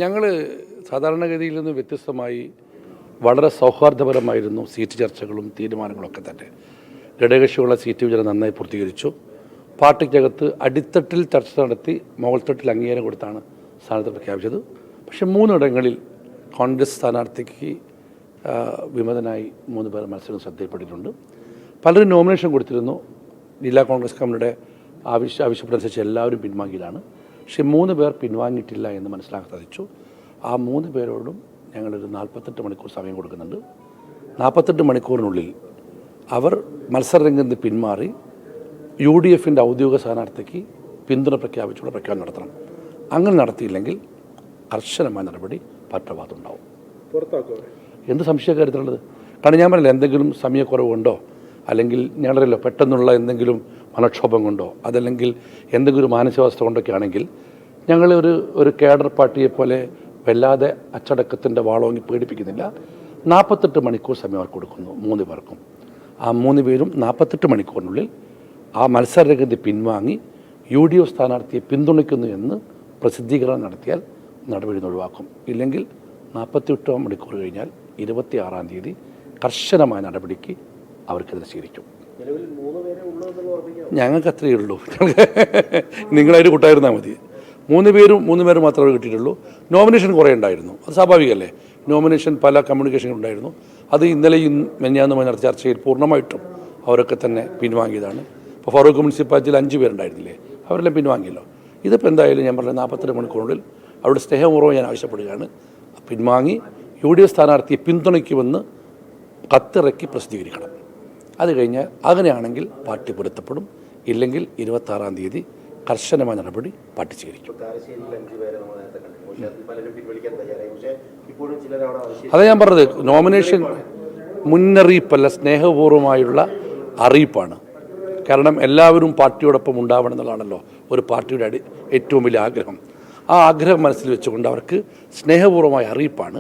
ഞങ്ങൾ സാധാരണഗതിയിൽ നിന്ന് വ്യത്യസ്തമായി വളരെ സൗഹാർദ്ദപരമായിരുന്നു സീറ്റ് ചർച്ചകളും തീരുമാനങ്ങളൊക്കെ തന്നെ. ഘടകകക്ഷികളുടെ സീറ്റ് വിഭജനം നന്നായി പൂർത്തീകരിച്ചു. പാർട്ടിക്കകത്ത് അടിത്തട്ടിൽ ചർച്ച നടത്തി മുകൾത്തട്ടിൽ അംഗീകാരം കൊടുത്താണ് സ്ഥാനാർത്ഥി പ്രഖ്യാപിച്ചത്. പക്ഷേ 3 ഇടങ്ങളിൽ കോൺഗ്രസ് സ്ഥാനാർത്ഥിക്ക് വിമതനായി 3 പേർ മത്സരം ശ്രദ്ധയിൽപ്പെട്ടിട്ടുണ്ട്. പലരും നോമിനേഷൻ കൊടുത്തിരുന്നു. ജില്ലാ കോൺഗ്രസ് കമ്മിറ്റിയുടെ ആവശ്യപ്പെട്ടനുസരിച്ച് എല്ലാവരും പിൻവാങ്ങിയതാണ്. പക്ഷേ 3 പേർ പിൻവാങ്ങിയിട്ടില്ല എന്ന് മനസ്സിലാക്കാൻ സാധിച്ചു. ആ 3 പേരോടും ഞങ്ങളൊരു 48 മണിക്കൂർ സമയം കൊടുക്കുന്നുണ്ട്. 48 മണിക്കൂറിനുള്ളിൽ അവർ മത്സരരംഗത്ത് പിന്മാറി UDFൻ്റെ ഔദ്യോഗിക സ്ഥാനാർത്ഥിക്ക് പിന്തുണ പ്രഖ്യാപിച്ചുള്ള പ്രഖ്യാപനം നടത്തണം. അങ്ങനെ നടത്തിയില്ലെങ്കിൽ കർശനമായ നടപടി പാർട്ടി ഭാഗത്തുണ്ടാവും. എന്ത് സംശയക്കാര്യത്തിലുള്ളത്? കാരണം ഞാൻ പറഞ്ഞില്ല, എന്തെങ്കിലും സമയക്കുറവുണ്ടോ, അല്ലെങ്കിൽ ഞങ്ങളറിയല്ലോ പെട്ടെന്നുള്ള എന്തെങ്കിലും മനക്ഷോഭം കൊണ്ടോ, അതല്ലെങ്കിൽ എന്തെങ്കിലും മാനസികാവസ്ഥ കൊണ്ടൊക്കെ ആണെങ്കിൽ ഞങ്ങൾ ഒരു കേഡർ പാർട്ടിയെ പോലെ വല്ലാതെ അച്ചടക്കത്തിൻ്റെ വാളോങ്ങി പേടിപ്പിക്കുന്നില്ല. 48 മണിക്കൂർ സമയം അവർക്ക് കൊടുക്കുന്നു 3 പേർക്കും. ആ 3 പേരും 48 മണിക്കൂറിനുള്ളിൽ ആ മത്സരരംഗത്ത് പിൻവാങ്ങി UDF സ്ഥാനാർത്ഥിയെ പിന്തുണയ്ക്കുന്നു എന്ന് പ്രസിദ്ധീകരണം നടത്തിയാൽ നടപടി ഒഴിവാക്കും. ഇല്ലെങ്കിൽ 48 മണിക്കൂർ കഴിഞ്ഞാൽ 26-ാം തീയതി കർശനമായ നടപടിക്ക് അവർക്കെതിരെ സ്വീകരിക്കും. ഞങ്ങൾക്ക് അത്രയേ ഉള്ളൂ. നിങ്ങളതിന് കൂട്ടായിരുന്നാൽ മതി. 3 പേരും മാത്രമേ കിട്ടിയിട്ടുള്ളൂ. നോമിനേഷൻ കുറേ ഉണ്ടായിരുന്നു. അത് സ്വാഭാവികമല്ലേ. നോമിനേഷൻ പല കമ്മ്യൂണിക്കേഷൻ ഉണ്ടായിരുന്നു. അത് ഇന്നലെയും മെഞ്ഞാന്നുമായി നടത്തിയ ചർച്ചയിൽ പൂർണ്ണമായിട്ടും അവരൊക്കെ തന്നെ പിൻവാങ്ങിയതാണ്. ഇപ്പോൾ ഫറൂഖ് മുനിസിപ്പാലിറ്റിയിൽ 5 പേരുണ്ടായിരുന്നില്ലേ, അവരെല്ലാം പിൻവാങ്ങിയല്ലോ. ഇതിപ്പോൾ എന്തായാലും ഞാൻ പറഞ്ഞ 48 മണിക്കൂറിനുള്ളിൽ അവരുടെ സ്നേഹപൂർവ്വം ഞാൻ ആവശ്യപ്പെടുകയാണ്. പിൻവാങ്ങി UDF സ്ഥാനാർത്ഥിയെ പിന്തുണയ്ക്കുമെന്ന് കത്തിറക്കി പ്രസിദ്ധീകരിക്കണം. അത് കഴിഞ്ഞാൽ അങ്ങനെയാണെങ്കിൽ പാർട്ടി പൊരുത്തപ്പെടും. ഇല്ലെങ്കിൽ 26-ാം തീയതി കർശനമായ നടപടി പാർട്ടി സ്വീകരിക്കും. അതാ ഞാൻ പറഞ്ഞത്, നോമിനേഷൻ മുന്നറിയിപ്പല്ല, സ്നേഹപൂർവ്വമായുള്ള അറിയിപ്പാണ്. കാരണം എല്ലാവരും പാർട്ടിയോടൊപ്പം ഉണ്ടാവണം എന്നുള്ളതാണല്ലോ ഒരു പാർട്ടിയുടെ ഏറ്റവും വലിയ ആഗ്രഹം. ആ ആഗ്രഹം മനസ്സിൽ വെച്ചുകൊണ്ട് അവർക്ക് സ്നേഹപൂർവ്വമായ അറിയിപ്പാണ്.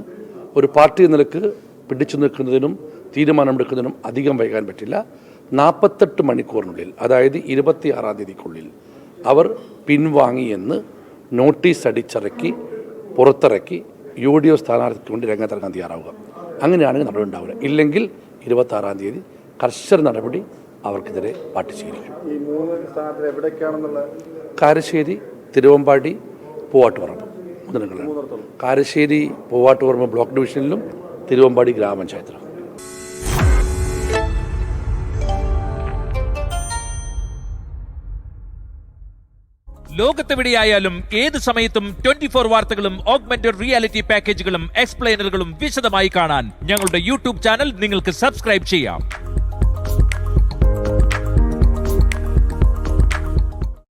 ഒരു പാർട്ടി നിലക്ക് പിടിച്ചു നിൽക്കുന്നതിനും തീരുമാനമെടുക്കുന്നതിനും അധികം വൈകാൻ പറ്റില്ല. 48 മണിക്കൂറിനുള്ളിൽ, അതായത് 26-ാം തീയതിക്കുള്ളിൽ അവർ പിൻവാങ്ങിയെന്ന് നോട്ടീസ് അടിച്ചിറക്കി പുറത്തിറക്കി UDF സ്ഥാനാർത്ഥിക്ക് വേണ്ടി രംഗത്തിറങ്ങാൻ തയ്യാറാവുക. അങ്ങനെയാണെങ്കിൽ നടപടി ഉണ്ടാവില്ല. ഇല്ലെങ്കിൽ 26-ാം തീയതി കർശന നടപടി അവർക്കെതിരെ പാർട്ടി സ്വീകരിക്കും. കാരശ്ശേരി, തിരുവമ്പാടി, പൂവാട്ടുപറമ്പ്. കാരശ്ശേരി പൂവാട്ടുപറമ്പ് ബ്ലോക്ക് ഡിവിഷനിലും തിരുവമ്പാടി ഗ്രാമപഞ്ചായത്തിലും. ലോകത്തെവിടെയായാലും ഏത് സമയത്തും 24 വാർത്തകളും ഓഗ്മെന്റഡ് റിയാലിറ്റി പാക്കേജുകളും എക്സ്പ്ലെയിനറുകളും വിശദമായി കാണാൻ ഞങ്ങളുടെ YouTube ചാനൽ നിങ്ങൾക്ക് സബ്സ്ക്രൈബ് ചെയ്യാം.